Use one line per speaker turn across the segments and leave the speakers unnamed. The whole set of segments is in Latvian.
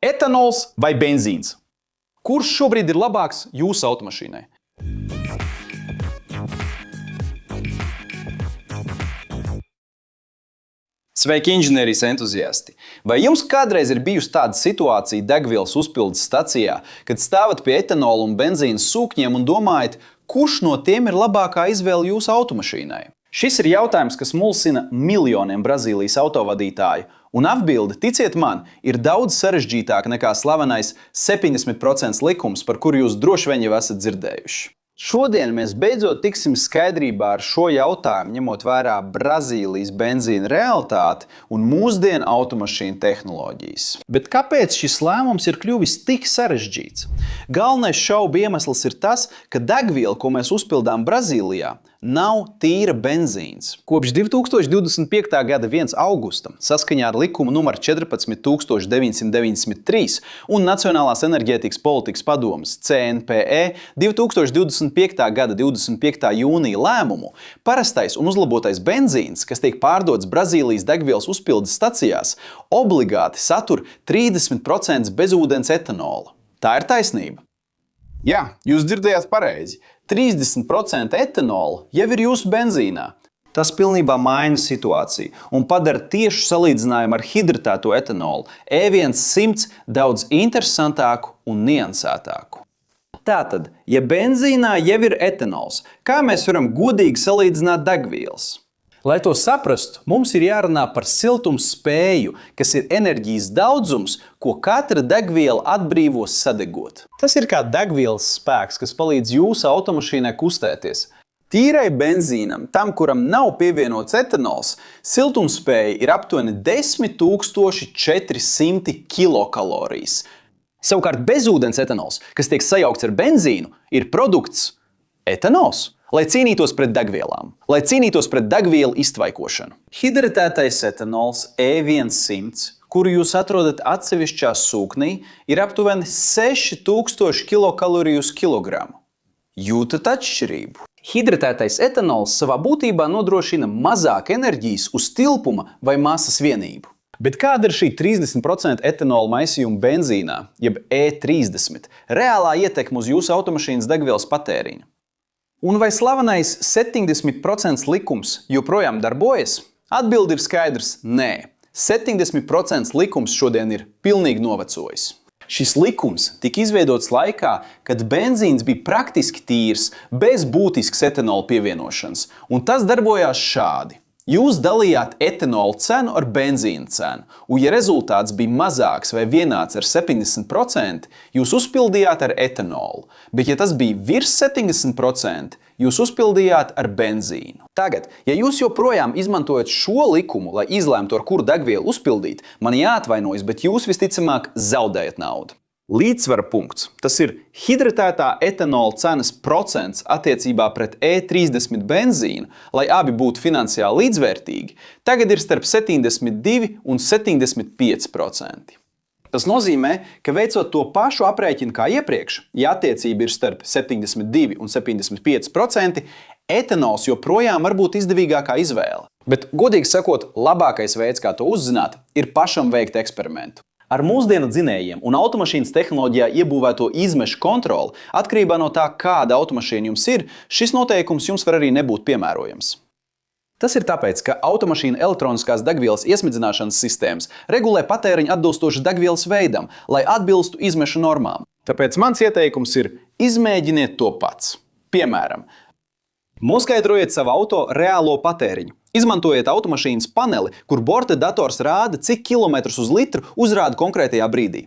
Etanols vai benzīns? Kurš šobrīd ir labāks jūsu automašīnai? Sveiki, inženierijas entuziasti! Vai jums kādreiz ir bijusi tāda situācija degvielas uzpildes stacijā, kad stāvat pie etanola un benzīna sūkņiem un domājat, kurš no tiem ir labākā izvēle jūsu automašīnai? Šis ir jautājums, kas mulsina miljoniem Brazīlijas autovadītāju, un atbilde, ticiet man, ir daudz sarežģītāka nekā slavenais 70% likums, par kuru jūs droši vien jau esat dzirdējuši. Šodien mēs beidzot tiksim skaidrībā ar šo jautājumu, ņemot vērā Brazīlijas benzīna realitāti un mūsdienu automašīnu tehnoloģijas. Bet kāpēc šis lēmums ir kļuvis tik sarežģīts? Galvenais šaubu iemesls ir tas, ka degviela, ko mēs uzpildām Brazīlijā, nav tīra benzīns. Kopš 2025. gada 1. augusta, saskaņā ar likumu numur 14993 un Nacionālās enerģētikas politikas padomes CNPE 2025. gada 25. jūnija lēmumu, parastais un uzlabotais benzīns, kas tiek pārdots Brazīlijas degvielas uzpildes stacijās, obligāti satur 30% bezūdens etanola. Tā ir taisnība.
Jā, jūs dzirdējāt pareizi.
30% etanola jau ir jūsu benzīnā. Tas pilnībā maina situāciju un padara tiešu salīdzinājumu ar hidratēto etanolu E100 daudz interesantāku un niansētāku. Tātad, ja benzīnā jau ir etanols, kā mēs varam godīgi salīdzināt degvielas? Lai to saprastu, mums ir jārunā par siltumspēju, kas ir enerģijas daudzums, ko katra degviela atbrīvos sadegot. Tas ir kā degvielas spēks, kas palīdz jūsu automašīnai kustēties. Tīrai benzīnam, tam, kuram nav pievienots etanols, siltumspēja ir aptuveni 10,400 kilokalorijas. Savukārt bezūdens etanols, kas tiek sajaukts ar benzīnu, ir produkts etanols. Lai cīnītos pret degvielām, lai cīnītos pret degvielu iztvaikošanu. Hidratētais etanols E100, kuru jūs atrodat atsevišķā sūknī, ir aptuveni 6000 kilokaloriju uz kilogramu. Jūtat atšķirību? Hidratētais etanols savā būtībā nodrošina mazāk enerģijas uz tilpuma vai masas vienību. Bet kāda ir šī 30% etanola maisījuma benzīnā, jeb E30, reālā ietekme uz jūsu automašīnas degvielas patēriņu? Un vai slavenais 70% likums joprojām darbojas? Atbilde ir skaidrs – nē. 70% likums šodien ir pilnīgi novecojis. Šis likums tika izveidots laikā, kad benzīns bija praktiski tīrs, bez būtiskas etanola pievienošanas, un tas darbojās šādi. Jūs dalījāt etanola cenu ar benzīna cenu, un ja rezultāts bija mazāks vai vienāds ar 70%, jūs uzpildījāt ar etanolu, bet ja tas bija virs 70%, jūs uzpildījāt ar benzīnu. Tagad, ja jūs joprojām izmantojat šo likumu, lai izlēmtu, ar kuru degvielu uzpildīt, man jāatvainojas, bet jūs visticamāk zaudējat naudu. Līdzsvara punkts. Tas ir hidratētā etanola cenas procents attiecībā pret E30 benzīnu, lai abi būtu finansiāli līdzvērtīgi, tagad ir starp 72 un 75%. Tas nozīmē, ka veicot to pašu aprēķinu kā iepriekš, ja attiecība ir starp 72 un 75%, etanols joprojām var būt izdevīgākā izvēle. Bet, godīgi sakot, labākais veids, kā to uzzināt, ir pašam veikt eksperimentu. Ar mūsdienu dzinējiem un automašīnas tehnoloģijā iebūvēto izmešu kontroli, atkarībā no tā, kāda automašīna jums ir, šis noteikums jums var arī nebūt piemērojams. Tas ir tāpēc, ka automašīna elektroniskās degvielas iesmidzināšanas sistēmas regulē patēriņu atbilstoši degvielas veidam, lai atbilstu izmešu normām. Tāpēc mans ieteikums ir izmēģiniet to pats. Piemēram, noskaidrojiet savu auto reālo patēriņu. Izmantojiet automašīnas paneli, kur borta dators rāda, cik kilometrus uz litru uzrāda konkrētajā brīdī.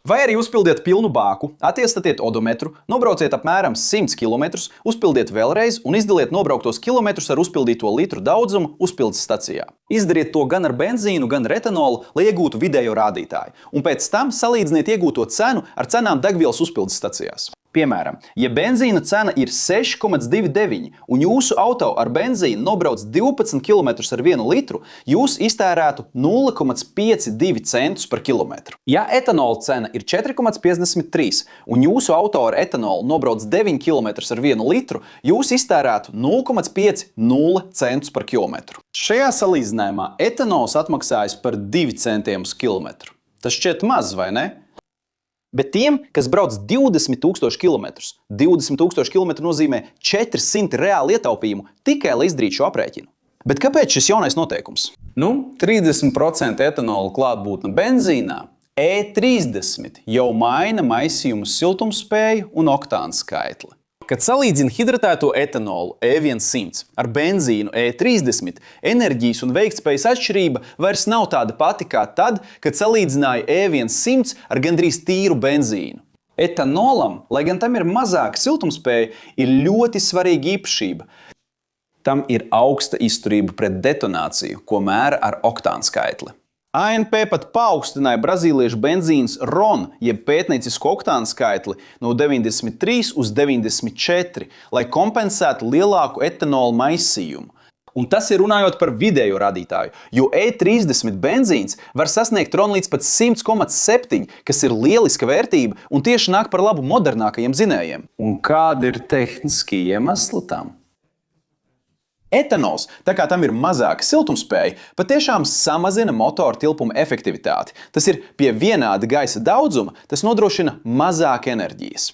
Vai arī uzpildiet pilnu bāku, attiestatiet odometru, nobrauciet apmēram 100 km, uzpildiet vēlreiz un izdaliet nobrauktos kilometrus ar uzpildīto litru daudzumu uzpildes stacijā. Izdariet to gan ar benzīnu, gan ar etanolu, lai iegūtu vidējo rādītāju, un pēc tam salīdziniet iegūto cenu ar cenām degvielas uzpildes stacijās. Piemēram, ja benzīna cena ir 6,29 un jūsu auto ar benzīnu nobrauc 12 km ar 1 litru, jūs iztērētu 0,52 centus par kilometru. Ja etanola cena ir 4,53 un jūsu auto ar etanolu nobrauc 9 km ar 1 litru, jūs iztērētu 0,50 centus par kilometru. Šajā salīdzinājumā etanols atmaksājas par 2 centiem uz kilometru. Tas šķiet maz, vai ne? Bet tiem, kas brauc 20,000 km, 20,000 km nozīmē 400 reāli ietaupījumu tikai, lai izdarītu šo aprēķinu. Bet kāpēc šis jaunais noteikums? 30% etanola klātbūtne benzīnā, E30 jau maina maisījumu siltumspēju un oktānu skaitli. Kad salīdzina hidratēto etanolu E100 ar benzīnu E30, enerģijas un veiktspējas atšķirība vairs nav tāda pati kā tad, kad salīdzināja E100 ar gandrīz tīru benzīnu. Etanolam, lai gan tam ir mazāka siltumspēja, ir ļoti svarīga īpašība. Tam ir augsta izturība pret detonāciju, ko mēra ar oktānu skaitli. ANP pat paaugstināja brazīliešu benzīnas RON, jeb pētniecisku oktānu skaitli, no 93 uz 94, lai kompensētu lielāku etanola maisījumu. Un tas ir runājot par vidējo rādītāju, jo E30 benzīns var sasniegt RON līdz pat 100,7, kas ir lieliska vērtība un tieši nāk par labu modernākajiem dzinējiem. Un kādi ir tehniskie iemesli tam? Etanols, tā kā tam ir mazāka siltumspēja, patiešām samazina motora tilpuma efektivitāti. Tas ir pie vienāda gaisa daudzuma, tas nodrošina mazāk enerģijas.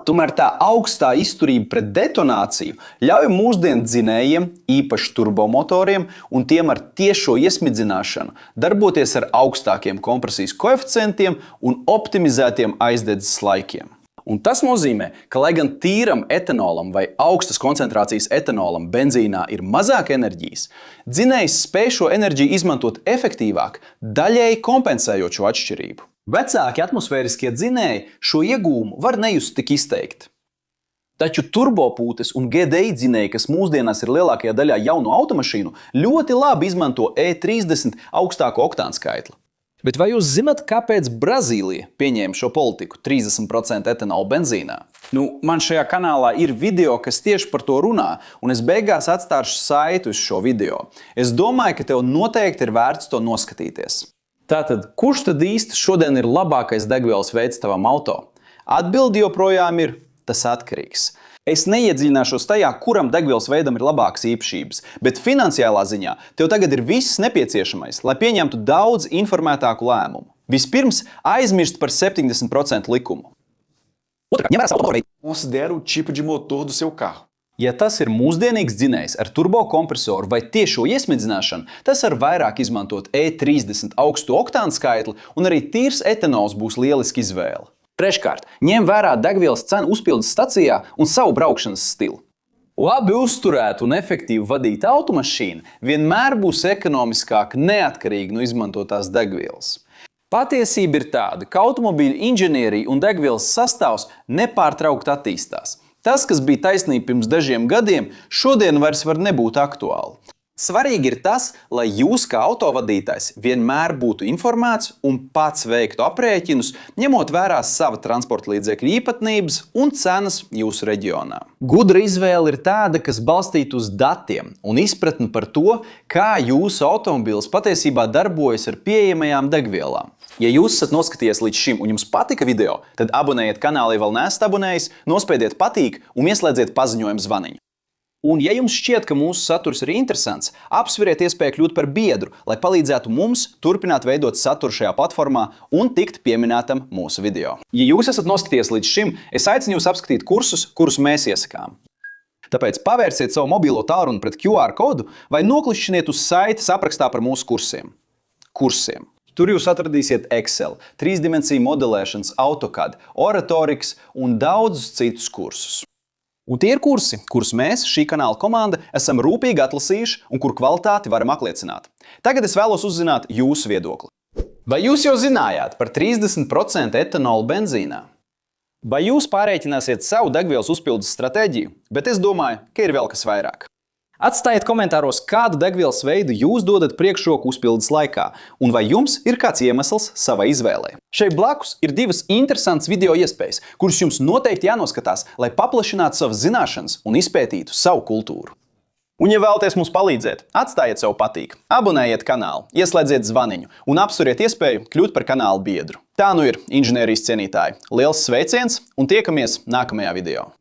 Tomēr tā augstā izturība pret detonāciju ļauj mūsdienu dzinējiem, īpaši turbomotoriem un tiem ar tiešo iesmidzināšanu, darboties ar augstākiem kompresijas koeficientiem un optimizētiem aizdedzes laikiem. Un tas nozīmē, ka, lai gan tīram etanolam vai augstas koncentrācijas etanolam benzīnā ir mazāk enerģijas, dzinējs spēj šo enerģiju izmantot efektīvāk, daļēji kompensējot šo atšķirību. Vecāki atmosfēriskie dzinēji šo iegūmu var nejust tik izteikti. Taču turbopūtes un GDI dzinēji, kas mūsdienās ir lielākajā daļā jaunu automašīnu, ļoti labi izmanto E30 augstāko oktānu skaitli. Bet vai jūs zināt, kāpēc Brazīlija pieņēma šo politiku 30% etanola benzīnā? Man šajā kanālā ir video, kas tieši par to runā, un es beigās atstāšu saiti uz šo video. Es domāju, ka tev noteikti ir vērts to noskatīties. Tātad, kurš tad īsti šodien ir labākais degvielas veids tavam auto? Atbildi joprojām ir tas atkarīgs. Es neiedziļināšos tajā, kuram degvielas veidam ir labākas īpašības, bet finansiālā ziņā tev tagad ir viss nepieciešamais, lai pieņemtu daudz informētāku lēmumu. Vispirms aizmirst par 70% likumu. Otrkārt, ņem vērā savu motoru.
Considera o tipo de motor do seu carro.
Ja tas ir mūsdienīgs dzinējs ar turbokompresoru vai tiešo iesmidzināšanu, tas var vairāk izmantot E30 augstu oktānu skaitli un arī tīrs etanols būs lieliski izvēle. Treškārt, ņem vērā degvielas cenu uzpildes stacijā un savu braukšanas stilu. Labi uzturēta un efektīvi vadīta automašīna vienmēr būs ekonomiskāka neatkarīgi no izmantotās degvielas. Patiesība ir tāda, ka automobīļu inženierija un degvielas sastāvs nepārtraukti attīstās. Tas, kas bija taisnība pirms dažiem gadiem, šodien vairs var nebūt aktuāli. Svarīgi ir tas, lai jūs kā autovadītājs vienmēr būtu informēts un pats veiktu aprēķinus, ņemot vērā sava transporta līdzekļa īpatnības un cenas jūsu reģionā. Gudra izvēle ir tāda, kas balstīta uz datiem un izpratni par to, kā jūsu automobils patiesībā darbojas ar pieejamajām degvielām. Ja jūs esat noskatījies līdz šim un jums patika video, tad abonējiet kanālu, ja vēl neesat abonējis, nospiediet patīk un ieslēdziet paziņojumu zvaniņu. Un, ja jums šķiet, ka mūsu saturs ir interesants, apsveriet iespēju kļūt par biedru, lai palīdzētu mums turpināt veidot saturu šajā platformā un tikt pieminētam mūsu video. Ja jūs esat noskatījies līdz šim, es aicinu jūs apskatīt kursus, kurus mēs iesakām. Tāpēc pavērsiet savu mobilo tālruni pret QR kodu vai noklišķiniet uz saites aprakstā par mūsu kursiem. Tur jūs atradīsiet Excel, 3-dimensiju modelēšanas, AutoCAD, Oratoriks un daudzus citus kursus. Un tie ir kursi, kurus mēs, šī kanāla komanda, esam rūpīgi atlasījuši un kur kvalitāti varam apliecināt. Tagad es vēlos uzzināt jūsu viedokli. Vai jūs jau zinājāt par 30% etanolu benzīnā? Vai jūs pārēķināsiet savu degvielas uzpildes stratēģiju? Bet es domāju, ka ir vēl kas vairāk. Atstājiet komentāros, kādu degvielas veidu jūs dodat priekšroku uzpildes laikā, un vai jums ir kāds iemesls savai izvēlei. Šeit blakus ir divas interesantas video iespējas, kuras jums noteikti jānoskatās, lai paplašinātu savas zināšanas un izpētītu savu kultūru. Un, ja vēlaties mums palīdzēt, atstājiet savu patīk, abonējiet kanālu, ieslēdziet zvaniņu un apsveriet iespēju kļūt par kanāla biedru. Tā nu ir, inženierijas cienītāji. Liels sveiciens un tiekamies nākamajā video!